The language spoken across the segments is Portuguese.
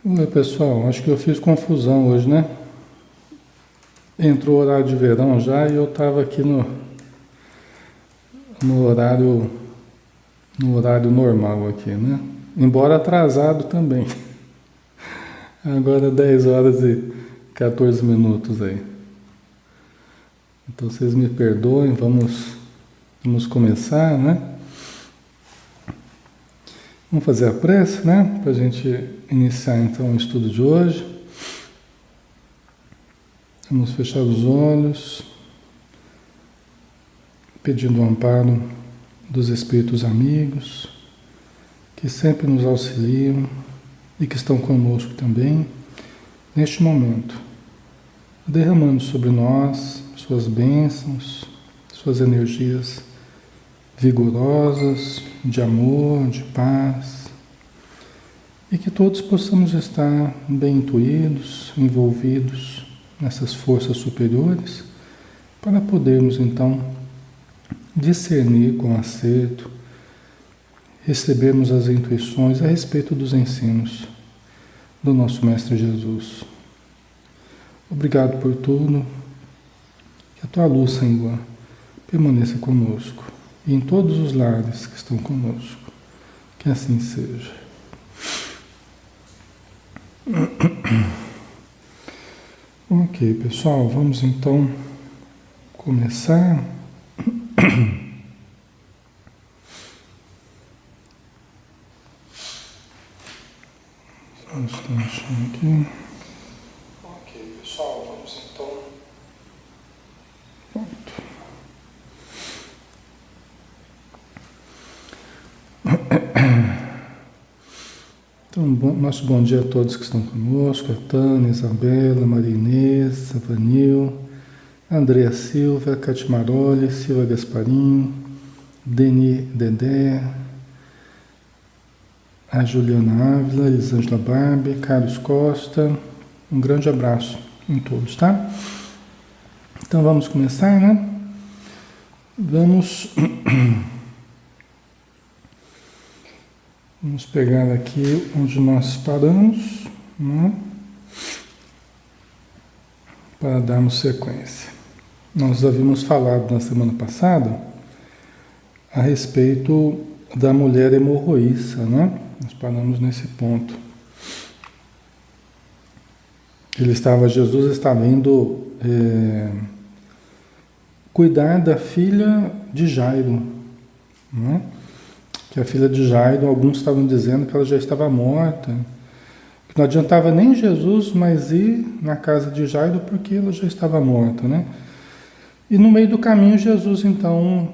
Oi, pessoal, acho que eu fiz confusão hoje, né? Entrou o horário de verão já e eu estava aqui no horário, no horário normal aqui, né? Embora atrasado também. Agora 10 horas e 14 minutos aí. Então vocês me perdoem, vamos começar, né? Vamos fazer a prece, né? Para a gente iniciar então o estudo de hoje. Vamos fechar os olhos, pedindo o amparo dos espíritos amigos, que sempre nos auxiliam e que estão conosco também, neste momento, derramando sobre nós suas bênçãos, suas energias vigorosas, de amor, de paz, e que todos possamos estar bem intuídos, envolvidos nessas forças superiores, para podermos então discernir com acerto, recebermos as intuições a respeito dos ensinos do nosso Mestre Jesus. Obrigado por tudo, que a tua luz, Senhor, permaneça conosco e em todos os lares que estão conosco. Que assim seja. Ok, pessoal, vamos então começar. Só um instantinho aqui. Ok, pessoal, vamos então. Pronto. Então, nosso bom dia a todos que estão conosco, a Tânia, Isabela, Maria Inês, Avanil, Andréa Silva, Catimaroli, Silva Gasparim, Deni Dedé, a Juliana Ávila, Elisângela Barbi, Carlos Costa, um grande abraço em todos, tá? Então vamos começar, né? Vamos pegar aqui onde nós paramos, né? Para darmos sequência. Nós havíamos falado na semana passada a respeito da mulher hemorroíça, né? Nós paramos nesse ponto. Jesus estava indo cuidar da filha de Jairo, né? Que a filha de Jairo, alguns estavam dizendo que ela já estava morta, que não adiantava nem Jesus mais ir na casa de Jairo porque ela já estava morta, né? E no meio do caminho Jesus então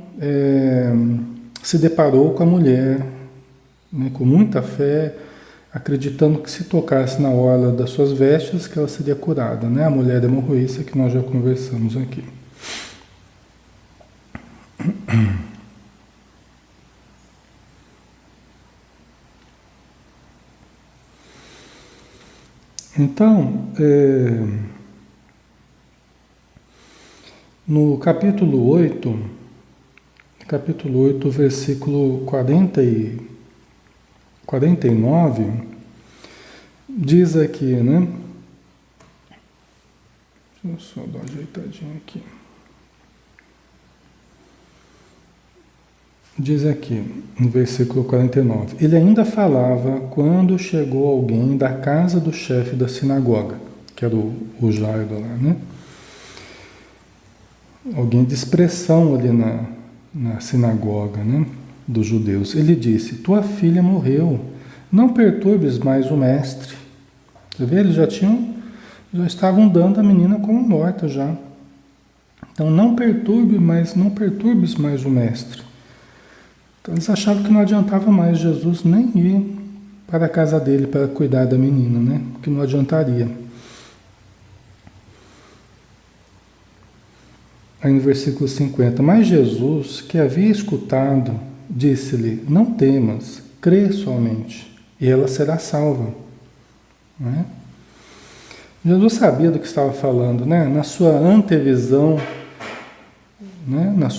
se deparou com a mulher, né, com muita fé, acreditando que se tocasse na orla das suas vestes que ela seria curada, né? A mulher hemorroíça que nós já conversamos aqui. Então, no capítulo 8, versículo 49, diz aqui, né? Deixa eu só dar uma ajeitadinha aqui. Diz aqui, no versículo 49, ele ainda falava quando chegou alguém da casa do chefe da sinagoga, que era o Jairo lá, né? Alguém de expressão ali na sinagoga, né, dos judeus. Ele disse, tua filha morreu, não perturbes mais o mestre. Você vê, eles já estavam dando a menina como morta já. Então não perturbes mais o mestre. Então eles achavam que não adiantava mais Jesus nem ir para a casa dele para cuidar da menina, né? Que não adiantaria. Aí no versículo 50, mas Jesus, que havia escutado, disse-lhe, não temas, crê somente, e ela será salva. Né? Jesus sabia do que estava falando, né? Na sua antevisão, né? Na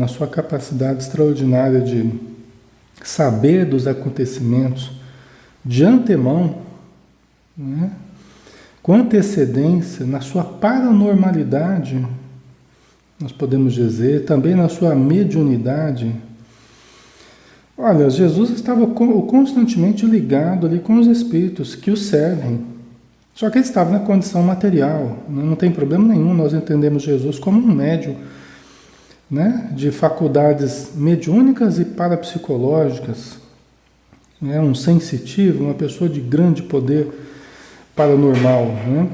sua capacidade extraordinária de saber dos acontecimentos de antemão, né? Com antecedência, na sua paranormalidade, nós podemos dizer, também na sua mediunidade. Olha, Jesus estava constantemente ligado ali com os espíritos que o servem. Só que ele estava na condição material, não tem problema nenhum, nós entendemos Jesus como um médium, né, de faculdades mediúnicas e parapsicológicas, né, um sensitivo, uma pessoa de grande poder paranormal, né?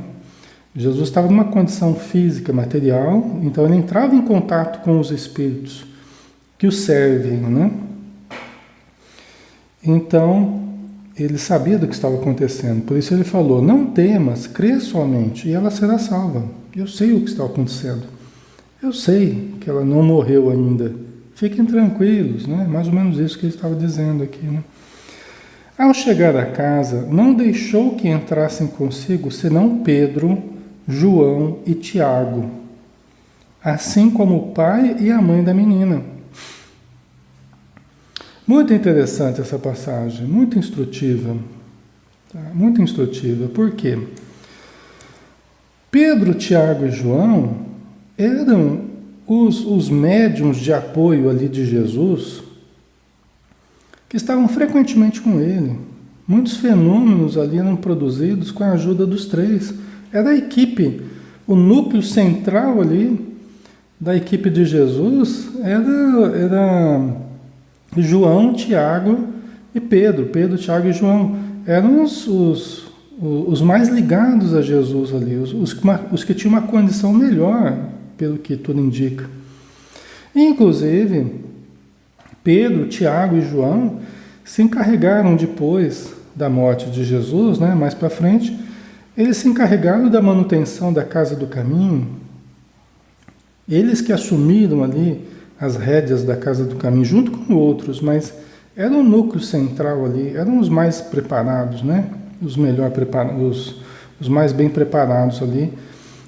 Jesus estava numa condição física, material, então ele entrava em contato com os espíritos que o servem, né? Então, ele sabia do que estava acontecendo, por isso ele falou, não temas, crê somente, e ela será salva. Eu sei o que está acontecendo. Eu sei que ela não morreu ainda. Fiquem tranquilos, né? Mais ou menos isso que ele estava dizendo aqui, né? Ao chegar à casa, não deixou que entrassem consigo senão Pedro, João e Tiago, assim como o pai e a mãe da menina. Muito interessante essa passagem, muito instrutiva. Tá? Muito instrutiva. Por quê? Pedro, Tiago e João eram os médiuns de apoio ali de Jesus que estavam frequentemente com ele. Muitos fenômenos ali eram produzidos com a ajuda dos três. Era a equipe, o núcleo central ali da equipe de Jesus era João, Tiago e Pedro. Pedro, Tiago e João eram os mais ligados a Jesus ali, os que tinham uma condição melhor, pelo que tudo indica. Inclusive, Pedro, Tiago e João se encarregaram depois da morte de Jesus, né, mais para frente, eles se encarregaram da manutenção da Casa do Caminho, eles que assumiram ali as rédeas da Casa do Caminho, junto com outros, mas era o núcleo central ali, eram os mais preparados, né? Os melhor preparados, os mais bem preparados ali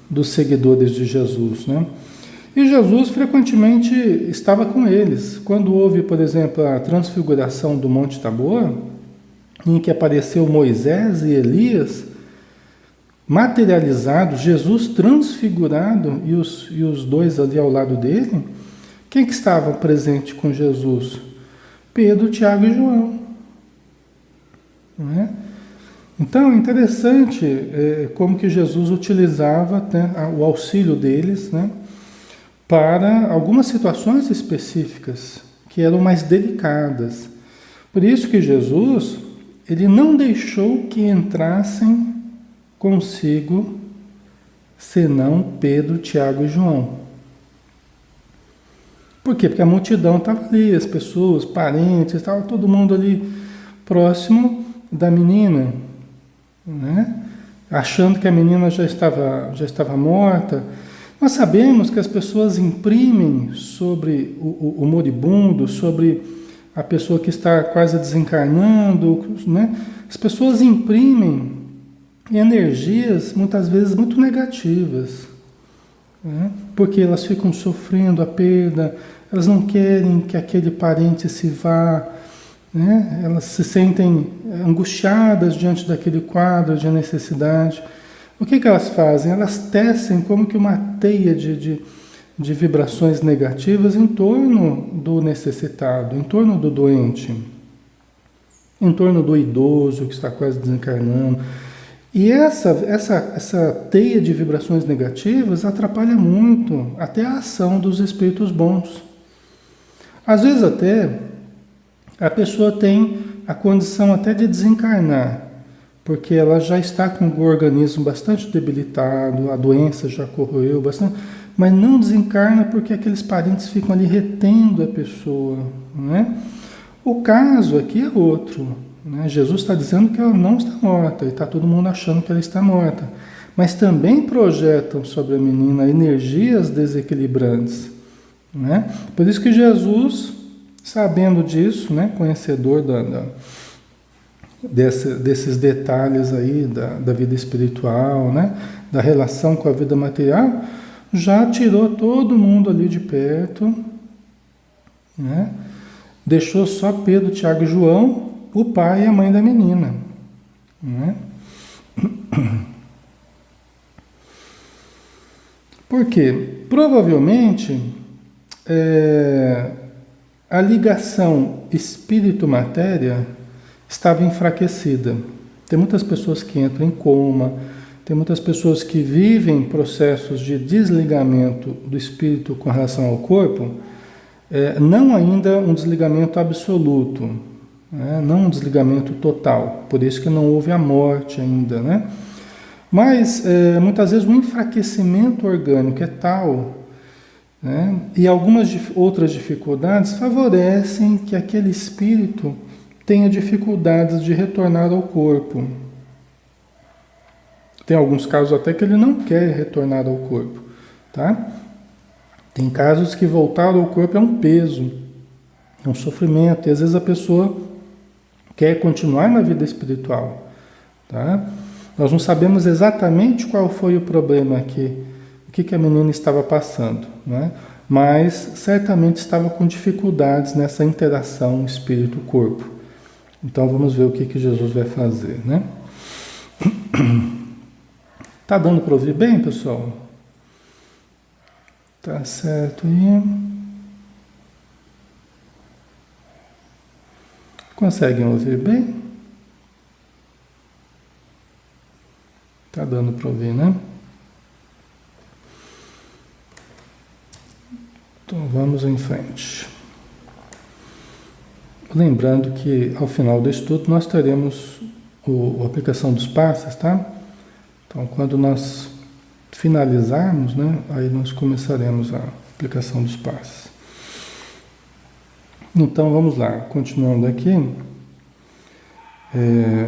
dos seguidores de Jesus, né? E Jesus frequentemente estava com eles. Quando houve, por exemplo, a transfiguração do Monte Tabor, em que apareceu Moisés e Elias, materializados, Jesus transfigurado e os dois ali ao lado dele, quem que estava presente com Jesus? Pedro, Tiago e João. Não é? Então, é interessante como que Jesus utilizava, né, o auxílio deles, né, para algumas situações específicas que eram mais delicadas. Por isso que Jesus, ele não deixou que entrassem consigo senão Pedro, Tiago e João. Por quê? Porque a multidão estava ali, as pessoas, parentes, estava todo mundo ali próximo da menina, né? Achando que a menina já estava morta. Nós sabemos que as pessoas imprimem sobre o moribundo, sobre a pessoa que está quase desencarnando, né? As pessoas imprimem energias muitas vezes muito negativas, né? Porque elas ficam sofrendo a perda, elas não querem que aquele parente se vá, né? Elas se sentem angustiadas diante daquele quadro de necessidade. O que elas fazem? Elas tecem como que uma teia de vibrações negativas em torno do necessitado, em torno do doente, em torno do idoso que está quase desencarnando. E essa teia de vibrações negativas atrapalha muito até a ação dos espíritos bons. Às vezes até a pessoa tem a condição até de desencarnar, porque ela já está com o organismo bastante debilitado, a doença já corroeu bastante, mas não desencarna porque aqueles parentes ficam ali retendo a pessoa, né? O caso aqui é outro, né? Jesus está dizendo que ela não está morta, e está todo mundo achando que ela está morta, mas também projetam sobre a menina energias desequilibrantes, né? Por isso que Jesus, sabendo disso, né, conhecedor desses detalhes aí da vida espiritual, né, da relação com a vida material, já tirou todo mundo ali de perto, né, deixou só Pedro, Tiago e João, o pai e a mãe da menina, né. Por quê? Provavelmente a ligação espírito-matéria estava enfraquecida. Tem muitas pessoas que entram em coma, tem muitas pessoas que vivem processos de desligamento do espírito com relação ao corpo, não ainda um desligamento absoluto, né? Não um desligamento total, por isso que não houve a morte ainda, né? Mas muitas vezes o enfraquecimento orgânico é tal, né? E algumas outras dificuldades favorecem que aquele espírito tenha dificuldades de retornar ao corpo. Tem alguns casos até que ele não quer retornar ao corpo, tá? Tem casos que voltar ao corpo é um peso, é um sofrimento, e às vezes a pessoa quer continuar na vida espiritual, tá? Nós não sabemos exatamente qual foi o problema aqui, o que a menina estava passando, né? Mas certamente estava com dificuldades nessa interação espírito-corpo. Então vamos ver o que Jesus vai fazer, né? Tá dando para ouvir bem, pessoal? Tá certo aí. Conseguem ouvir bem? Tá dando para ouvir, né? Então vamos em frente. Lembrando que ao final do estudo nós teremos a aplicação dos passes, tá? Então quando nós finalizarmos, né, aí nós começaremos a aplicação dos passes. Então vamos lá, continuando aqui.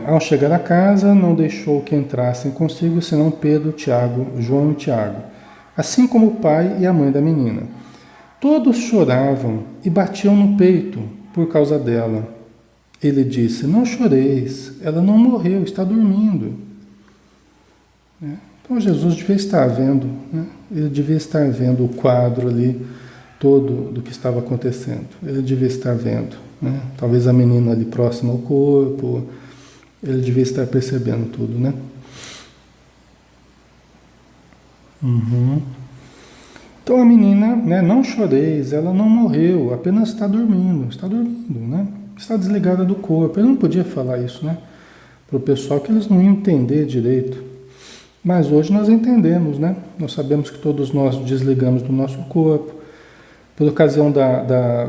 Ao chegar a casa, não deixou que entrassem consigo senão Pedro, Tiago, João e Tiago, assim como o pai e a mãe da menina. Todos choravam e batiam no peito por causa dela. Ele disse: não choreis, ela não morreu, está dormindo. Então Jesus devia estar vendo, né? Ele devia estar vendo o quadro ali todo do que estava acontecendo. Ele devia estar vendo, né? Talvez a menina ali próxima ao corpo, ele devia estar percebendo tudo, né? Então a menina, né, não choreis, ela não morreu, apenas está dormindo, né? Está desligada do corpo. Ele não podia falar isso, né? Para o pessoal, que eles não iam entender direito. Mas hoje nós entendemos, né? Nós sabemos que todos nós desligamos do nosso corpo. Por ocasião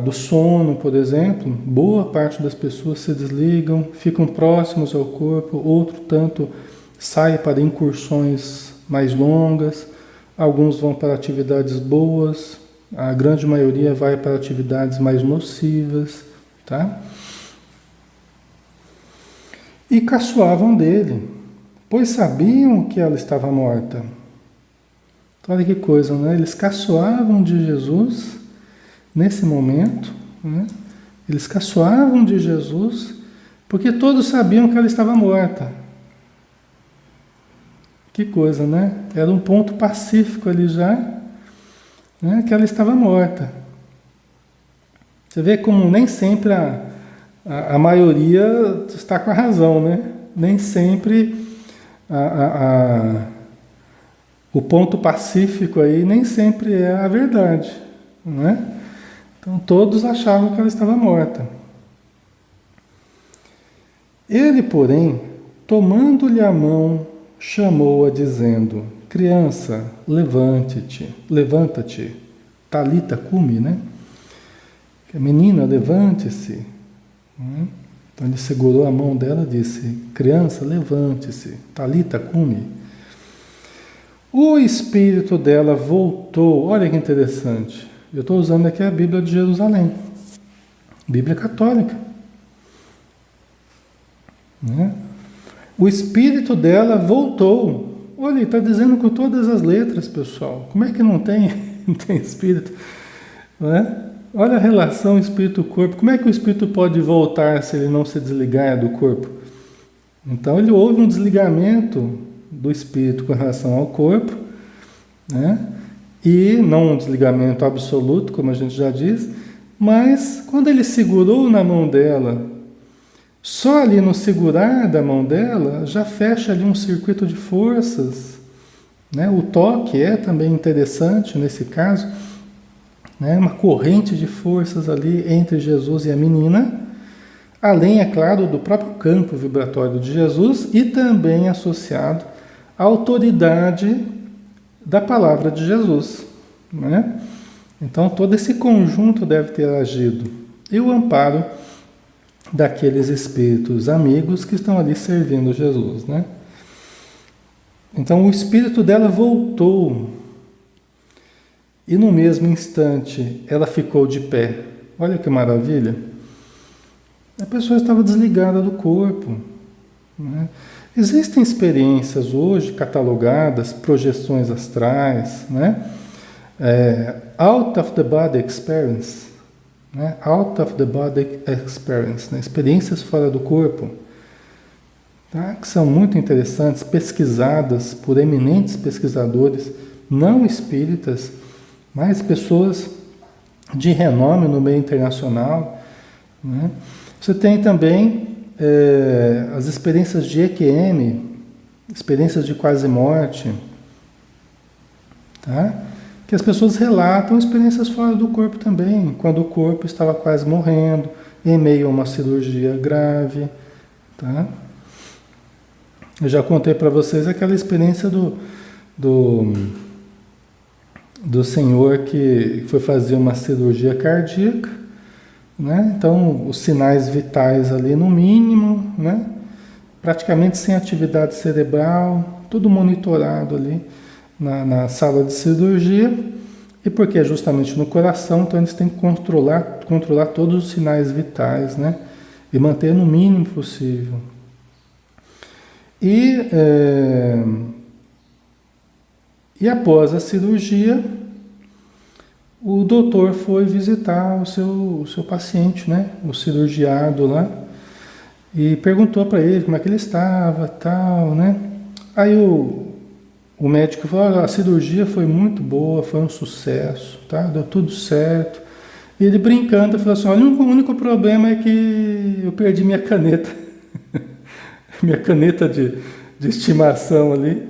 do sono, por exemplo, boa parte das pessoas se desligam, ficam próximos ao corpo, outro tanto sai para incursões mais longas, alguns vão para atividades boas, a grande maioria vai para atividades mais nocivas, tá? E caçoavam dele, pois sabiam que ela estava morta. Então, olha que coisa, né? Eles caçoavam de Jesus nesse momento, né? Eles caçoavam de Jesus porque todos sabiam que ela estava morta. Que coisa, né? Era um ponto pacífico ali já, né? Que ela estava morta. Você vê como nem sempre a maioria está com a razão, né? Nem sempre o ponto pacífico aí nem sempre é a verdade, né? Então todos achavam que ela estava morta. Ele, porém, tomando-lhe a mão, chamou-a dizendo: criança, levanta-te, talita cumi, né? Menina, levante-se. Então ele segurou a mão dela e disse: criança, levante-se, talita cumi. O espírito dela voltou. Olha que interessante. Eu estou usando aqui a Bíblia de Jerusalém, Bíblia católica, né? O espírito dela voltou. Olha, está dizendo com todas as letras, pessoal. Como é que não tem, não tem espírito? Né? Olha a relação espírito-corpo. Como é que o espírito pode voltar se ele não se desligar do corpo? Então, houve um desligamento do espírito com relação ao corpo, né? E não um desligamento absoluto, como a gente já diz, mas quando ele segurou na mão dela, Só ali no segurar da mão dela, já fecha ali um circuito de forças, né? O toque é também interessante nesse caso, né? Uma corrente de forças ali entre Jesus e a menina, além, é claro, do próprio campo vibratório de Jesus e também associado à autoridade da palavra de Jesus, né? Então todo esse conjunto deve ter agido. E o amparo daqueles espíritos amigos que estão ali servindo Jesus, né? Então o espírito dela voltou e no mesmo instante ela ficou de pé. Olha que maravilha! A pessoa estava desligada do corpo, né? Existem experiências hoje catalogadas, projeções astrais, né? Out of the body experience, né? Out of the body experience, né? Experiências fora do corpo, tá? Que são muito interessantes, pesquisadas por eminentes pesquisadores, não espíritas, mas pessoas de renome no meio internacional, né? Você tem também as experiências de EQM, experiências de quase morte, tá? Que as pessoas relatam experiências fora do corpo também, quando o corpo estava quase morrendo, em meio a uma cirurgia grave, tá? Eu já contei para vocês aquela experiência do senhor que foi fazer uma cirurgia cardíaca, né? Então, os sinais vitais ali no mínimo, né? Praticamente sem atividade cerebral, tudo monitorado ali na sala de cirurgia, e porque é justamente no coração, então eles têm que controlar todos os sinais vitais, né? E manter no mínimo possível. E após a cirurgia, o doutor foi visitar o seu paciente, né? O cirurgiado lá, e perguntou para ele como é que ele estava, tal, né? Aí o médico falou: a cirurgia foi muito boa, foi um sucesso, tá? Deu tudo certo. E ele brincando falou assim: olha, o único problema é que eu perdi minha caneta, minha caneta de estimação ali.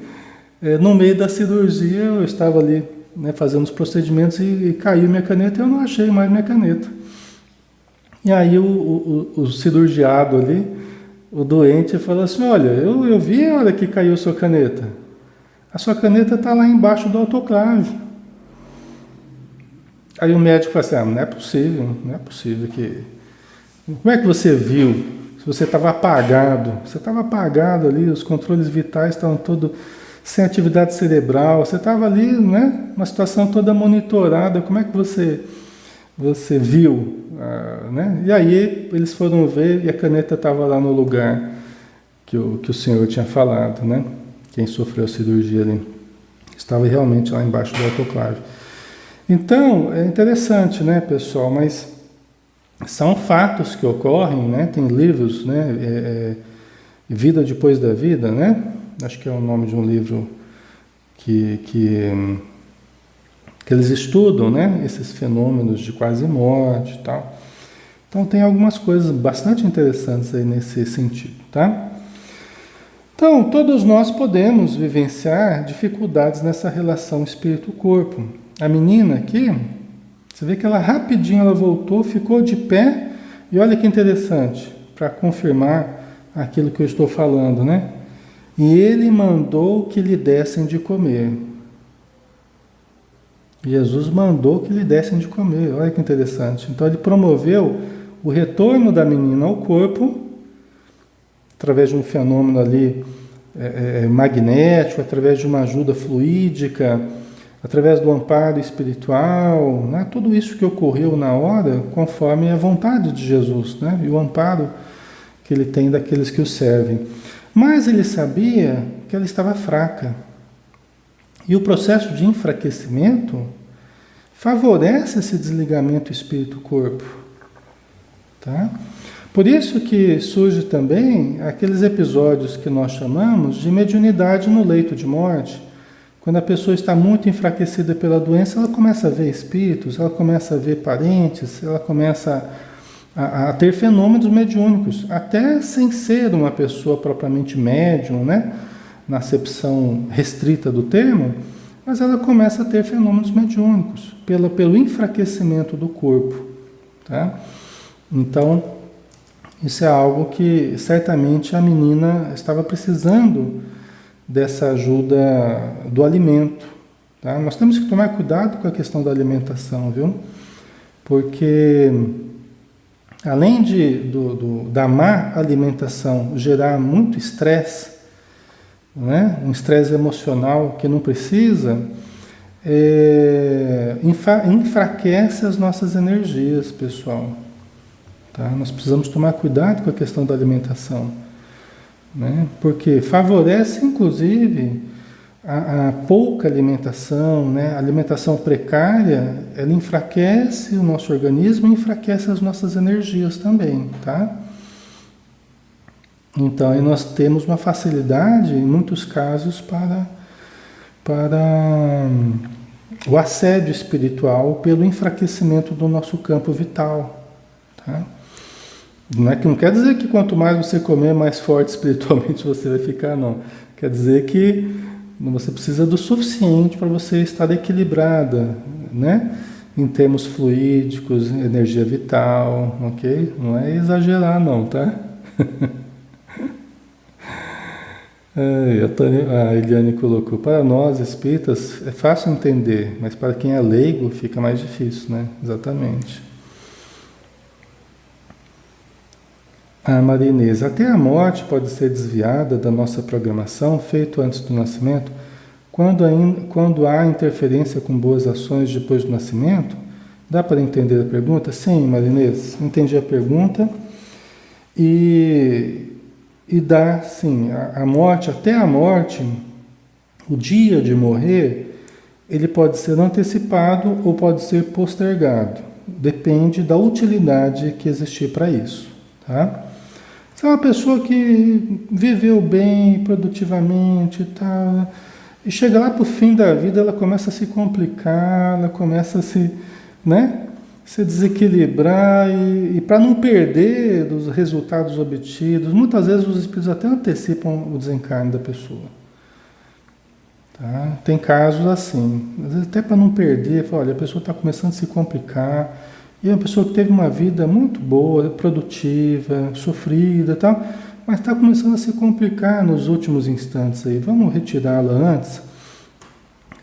No meio da cirurgia eu estava ali, né, fazendo os procedimentos e caiu minha caneta e eu não achei mais minha caneta. E aí o cirurgiado ali, o doente, falou assim: olha, eu vi a hora que caiu a sua caneta. A sua caneta está lá embaixo do autoclave. Aí o médico falou assim: não é possível que... Como é que você viu? Se você estava apagado, ali, os controles vitais estavam todos sem atividade cerebral, você estava ali, né, uma situação toda monitorada, como é que você viu? Né? E aí eles foram ver e a caneta estava lá no lugar que o senhor tinha falado, né? Quem sofreu a cirurgia ali. Estava realmente lá embaixo do autoclave. Então, é interessante, né, pessoal? Mas são fatos que ocorrem, né? Tem livros, né? Vida depois da vida, né? Acho que é o nome de um livro que eles estudam, né? Esses fenômenos de quase morte e tal. Então tem algumas coisas bastante interessantes aí nesse sentido, tá? Então, todos nós podemos vivenciar dificuldades nessa relação espírito-corpo. A menina aqui, você vê que ela rapidinho ela voltou, ficou de pé, e olha que interessante, para confirmar aquilo que eu estou falando, né? E ele mandou que lhe dessem de comer. Jesus mandou que lhe dessem de comer, olha que interessante. Então ele promoveu o retorno da menina ao corpo, através de um fenômeno ali magnético, através de uma ajuda fluídica, através do amparo espiritual, né? Tudo isso que ocorreu na hora, conforme a vontade de Jesus, né? E o amparo que ele tem daqueles que o servem. Mas ele sabia que ela estava fraca. E o processo de enfraquecimento favorece esse desligamento espírito-corpo, tá? Por isso que surge também aqueles episódios que nós chamamos de mediunidade no leito de morte. Quando a pessoa está muito enfraquecida pela doença, ela começa a ver espíritos, ela começa a ver parentes, ela começa a ter fenômenos mediúnicos, até sem ser uma pessoa propriamente médium, né? Na acepção restrita do termo, mas ela começa a ter fenômenos mediúnicos pelo enfraquecimento do corpo, tá? Então, isso é algo que certamente a menina estava precisando dessa ajuda do alimento, tá? Nós temos que tomar cuidado com a questão da alimentação, viu? Porque além da má alimentação gerar muito estresse, né? Um estresse emocional que não precisa, enfraquece as nossas energias, pessoal. Tá? Nós precisamos tomar cuidado com a questão da alimentação, né? Porque favorece, inclusive, a pouca alimentação, né? A alimentação precária, ela enfraquece o nosso organismo e enfraquece as nossas energias também, tá? Então, aí nós temos uma facilidade, em muitos casos, para o assédio espiritual pelo enfraquecimento do nosso campo vital, tá? Não quer dizer que quanto mais você comer, mais forte espiritualmente você vai ficar, não. Quer dizer que você precisa do suficiente para você estar equilibrada, né? Em termos fluídicos, energia vital, ok? Não é exagerar, não, tá? A Eliane colocou, para nós espíritas é fácil entender, mas para quem é leigo fica mais difícil, né? Exatamente. A Maria Inês, até a morte pode ser desviada da nossa programação, feito antes do nascimento, quando há interferência com boas ações depois do nascimento? Dá para entender a pergunta? Sim, Maria Inês, entendi a pergunta. E dá, sim, a morte, até a morte, o dia de morrer, ele pode ser antecipado ou pode ser postergado. Depende da utilidade que existir para isso, tá? Se é uma pessoa que viveu bem, produtivamente e tal, e chega lá para o fim da vida, ela começa a se complicar, ela começa a se, né, se desequilibrar e para não perder dos resultados obtidos, muitas vezes os espíritos até antecipam o desencarne da pessoa. Tá? Tem casos assim, às vezes até para não perder, olha, a pessoa está começando a se complicar, e é uma pessoa que teve uma vida muito boa, produtiva, sofrida e tal, mas está começando a se complicar nos últimos instantes aí. Vamos retirá-la antes,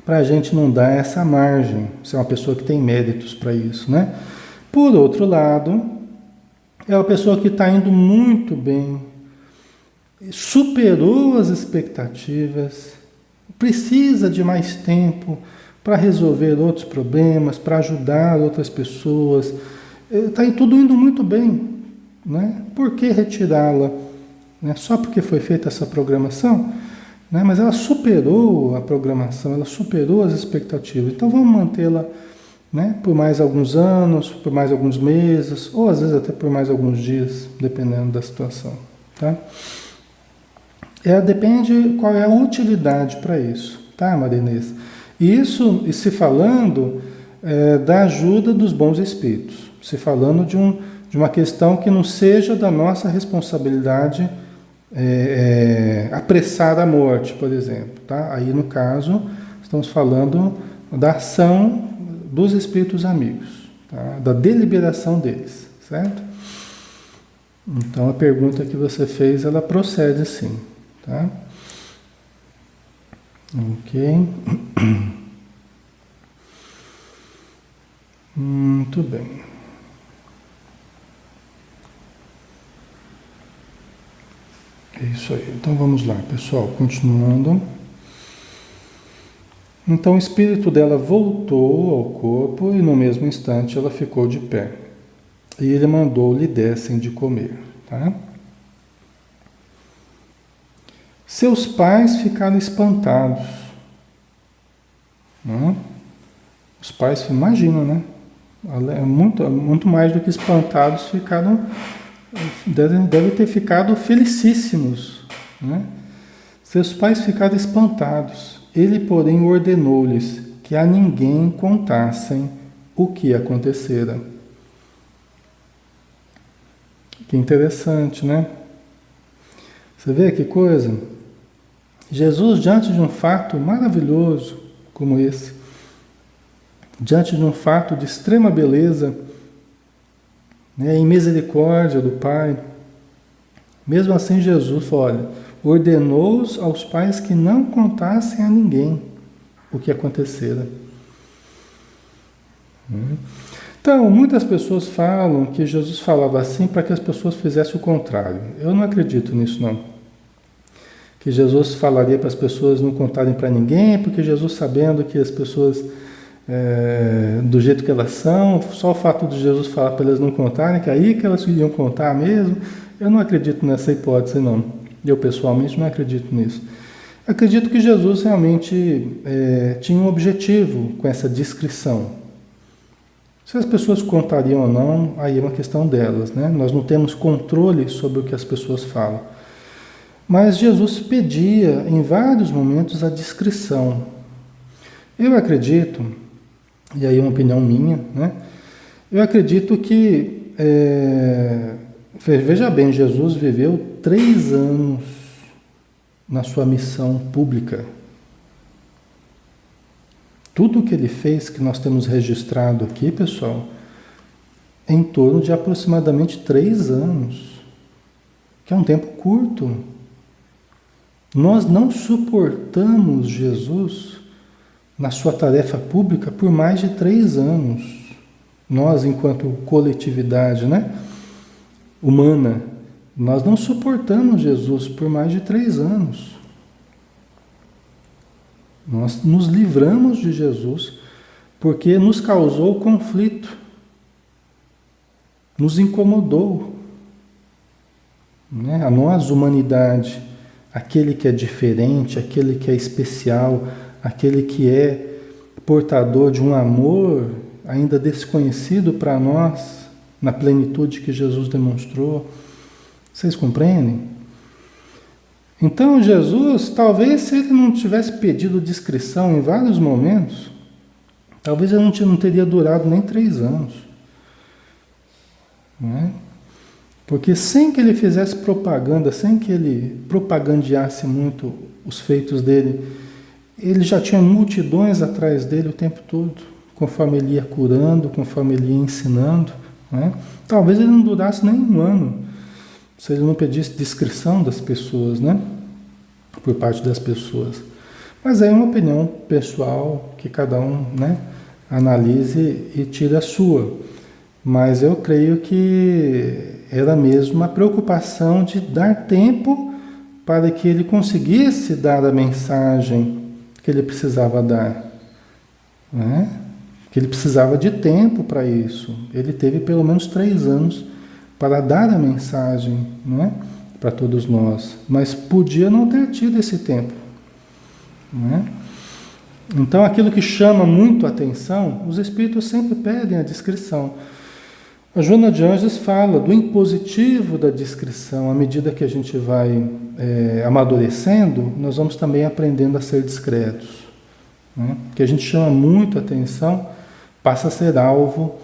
para a gente não dar essa margem, se é uma pessoa que tem méritos para isso, né? Por outro lado, é uma pessoa que está indo muito bem, superou as expectativas, precisa de mais tempo para resolver outros problemas, para ajudar outras pessoas, está tudo indo muito bem, né? Por que retirá-la? Né? Só porque foi feita essa programação? Né? Mas ela superou a programação, ela superou as expectativas. Então vamos mantê-la, né, por mais alguns anos, por mais alguns meses, ou às vezes até por mais alguns dias, dependendo da situação. Tá? Depende qual é a utilidade para isso, tá, Maria Inês? Isso se falando da ajuda dos bons espíritos, se falando de uma questão que não seja da nossa responsabilidade apressar a morte, por exemplo. Tá? Aí, no caso, estamos falando da ação dos espíritos amigos, tá? Da deliberação deles, certo? Então, a pergunta que você fez, ela procede sim. Tá? Ok. Muito bem. É isso aí. Então vamos lá, pessoal, continuando. Então o espírito dela voltou ao corpo e no mesmo instante ela ficou de pé. E ele mandou-lhe dessem de comer, tá? Seus pais ficaram espantados. Né? Os pais, imagina, né? Muito mais do que espantados, devem ter ficado felicíssimos. Né? Seus pais ficaram espantados. Ele, porém, ordenou-lhes que a ninguém contassem o que acontecera. Que interessante, né? Você vê que coisa? Jesus, diante de um fato maravilhoso como esse, diante de um fato de extrema beleza, né, em misericórdia do Pai, mesmo assim Jesus falou, olha, ordenou aos pais que não contassem a ninguém o que acontecera. Então, muitas pessoas falam que Jesus falava assim para que as pessoas fizessem o contrário. Eu não acredito nisso, não. Que Jesus falaria para as pessoas não contarem para ninguém, porque Jesus, sabendo que as pessoas, do jeito que elas são, só o fato de Jesus falar para elas não contarem, que aí que elas iriam contar mesmo, eu não acredito nessa hipótese, não. Eu, pessoalmente, não acredito nisso. Acredito que Jesus realmente tinha um objetivo com essa descrição. Se as pessoas contariam ou não, aí é uma questão delas, né? Nós não temos controle sobre o que as pessoas falam. Mas Jesus pedia em vários momentos a discrição. Eu acredito, e aí é uma opinião minha, né? Eu acredito que, veja bem, Jesus viveu 3 anos na sua missão pública. Tudo o que ele fez, que nós temos registrado aqui, pessoal, em torno de aproximadamente 3 anos, que é um tempo curto. Nós não suportamos Jesus na sua tarefa pública por mais de 3 anos. Nós, enquanto coletividade, né, humana, nós não suportamos Jesus por mais de 3 anos. Nós nos livramos de Jesus porque nos causou conflito, nos incomodou, né? A nós, humanidade, aquele que é diferente, aquele que é especial, aquele que é portador de um amor ainda desconhecido para nós, na plenitude que Jesus demonstrou. Vocês compreendem? Então Jesus, talvez se ele não tivesse pedido discrição em vários momentos, talvez ele não teria durado nem 3 anos. Não é? Porque sem que ele fizesse propaganda, sem que ele propagandeasse muito os feitos dele, ele já tinha multidões atrás dele o tempo todo, conforme ele ia curando, conforme ele ia ensinando. Não é? Talvez ele não durasse nem 1 ano, se ele não pedisse discrição das pessoas, né? Por parte das pessoas. Mas é uma opinião pessoal que cada um, né, analise e tire a sua. Mas eu creio que era mesmo uma preocupação de dar tempo para que ele conseguisse dar a mensagem que ele precisava dar. Né? Que ele precisava de tempo para isso. Ele teve pelo menos 3 anos para dar a mensagem, não é? Para todos nós, mas podia não ter tido esse tempo, não é? Então aquilo que chama muito a atenção, os espíritos sempre pedem a discrição. A Joana de Ângeles fala do impositivo da discrição. À medida que a gente vai amadurecendo, nós vamos também aprendendo a ser discretos, né? Que a gente chama muito a atenção, passa a ser alvo,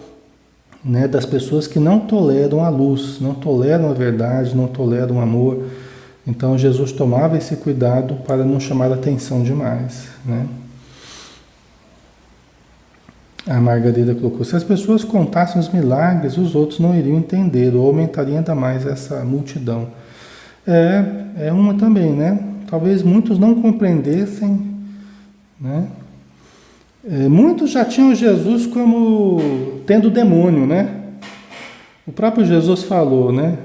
né, das pessoas que não toleram a luz, não toleram a verdade, não toleram o amor. Então Jesus tomava esse cuidado para não chamar a atenção demais, né? A Margarida colocou, se as pessoas contassem os milagres, os outros não iriam entender, ou aumentaria ainda mais essa multidão. É uma também, né? Talvez muitos não compreendessem, né? Muitos já tinham Jesus como tendo demônio, né? O próprio Jesus falou, né?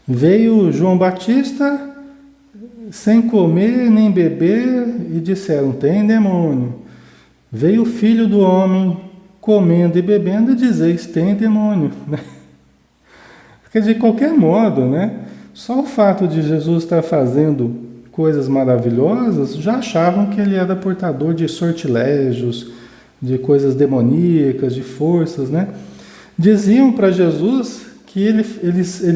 Veio João Batista sem comer nem beber e disseram, tem demônio. Veio o Filho do Homem comendo e bebendo e dizeis, tem demônio. Quer dizer, de qualquer modo, né? Só o fato de Jesus estar fazendo coisas maravilhosas, já achavam que ele era portador de sortilégios, de coisas demoníacas, de forças, né? Diziam para Jesus que ele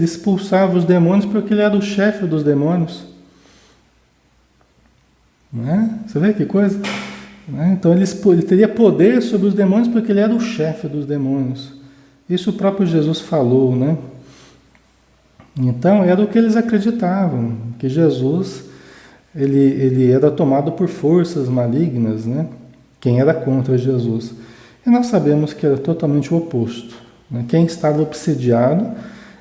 expulsava os demônios porque ele era o chefe dos demônios. Não é? Você vê que coisa? Não é? Então ele teria poder sobre os demônios porque ele era o chefe dos demônios. Isso o próprio Jesus falou, né? Então era o que eles acreditavam, que Jesus ele era tomado por forças malignas, né? Quem era contra Jesus. E nós sabemos que era totalmente o oposto, né? Quem estava obsediado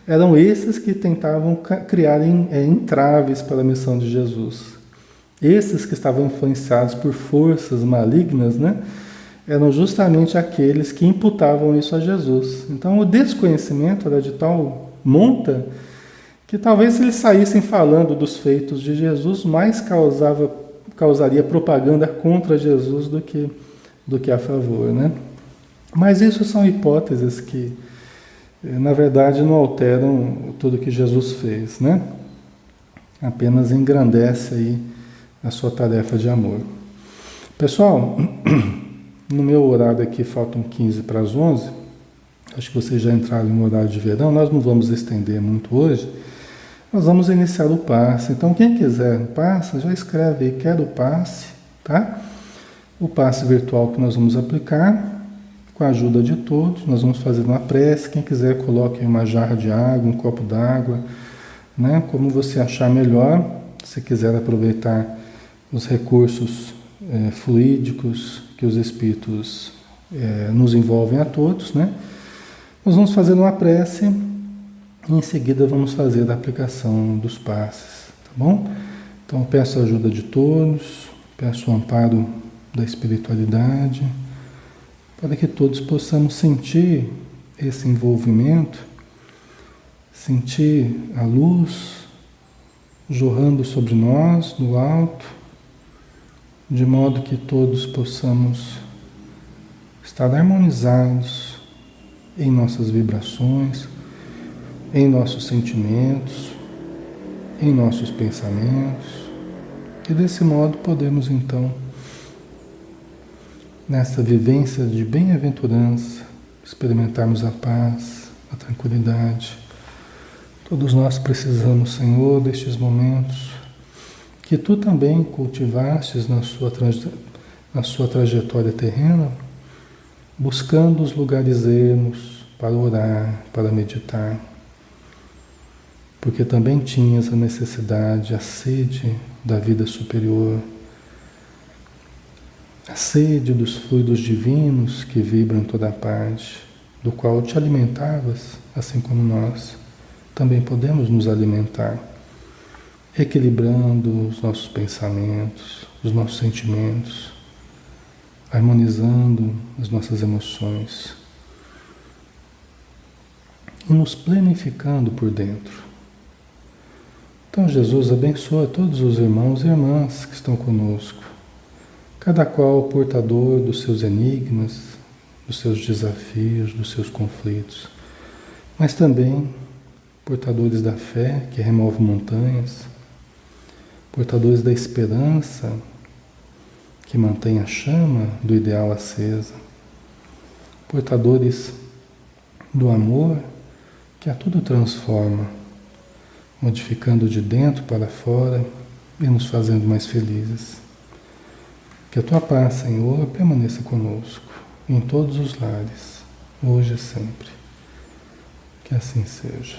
eram esses que tentavam criar entraves para a missão de Jesus. Esses que estavam influenciados por forças malignas, né? Eram justamente aqueles que imputavam isso a Jesus. Então o desconhecimento era de tal monta que talvez se eles saíssem falando dos feitos de Jesus, mais causaria propaganda contra Jesus do que a favor, né? Mas isso são hipóteses que, na verdade, não alteram tudo que Jesus fez, né? Apenas engrandece aí a sua tarefa de amor. Pessoal, no meu horário aqui faltam 15 para as 11, acho que vocês já entraram no horário de verão, nós não vamos estender muito hoje. Nós vamos iniciar o passe. Então, quem quiser passe, já escreve aí, quero o passe, tá? O passe virtual que nós vamos aplicar, com a ajuda de todos, nós vamos fazer uma prece. Quem quiser, coloque uma jarra de água, um copo d'água, né? Como você achar melhor, se quiser aproveitar os recursos fluídicos que os Espíritos nos envolvem a todos, né? Nós vamos fazer uma prece. E em seguida vamos fazer a aplicação dos passes, tá bom? Então peço a ajuda de todos, peço o amparo da espiritualidade, para que todos possamos sentir esse envolvimento, sentir a luz jorrando sobre nós, do alto, de modo que todos possamos estar harmonizados em nossas vibrações, em nossos sentimentos, em nossos pensamentos, e desse modo podemos então, nessa vivência de bem-aventurança, experimentarmos a paz, a tranquilidade. Todos nós precisamos, Senhor, destes momentos que Tu também cultivastes na sua trajetória terrena, buscando os lugares ermos para orar, para meditar, porque também tinhas a necessidade, a sede da vida superior, a sede dos fluidos divinos que vibram em toda parte, do qual te alimentavas, assim como nós também podemos nos alimentar, equilibrando os nossos pensamentos, os nossos sentimentos, harmonizando as nossas emoções e nos planificando por dentro. Então Jesus abençoa todos os irmãos e irmãs que estão conosco, cada qual portador dos seus enigmas, dos seus desafios, dos seus conflitos, mas também portadores da fé que remove montanhas, portadores da esperança que mantém a chama do ideal acesa, portadores do amor que a tudo transforma, modificando de dentro para fora e nos fazendo mais felizes. Que a Tua paz, Senhor, permaneça conosco, em todos os lares, hoje e sempre. Que assim seja.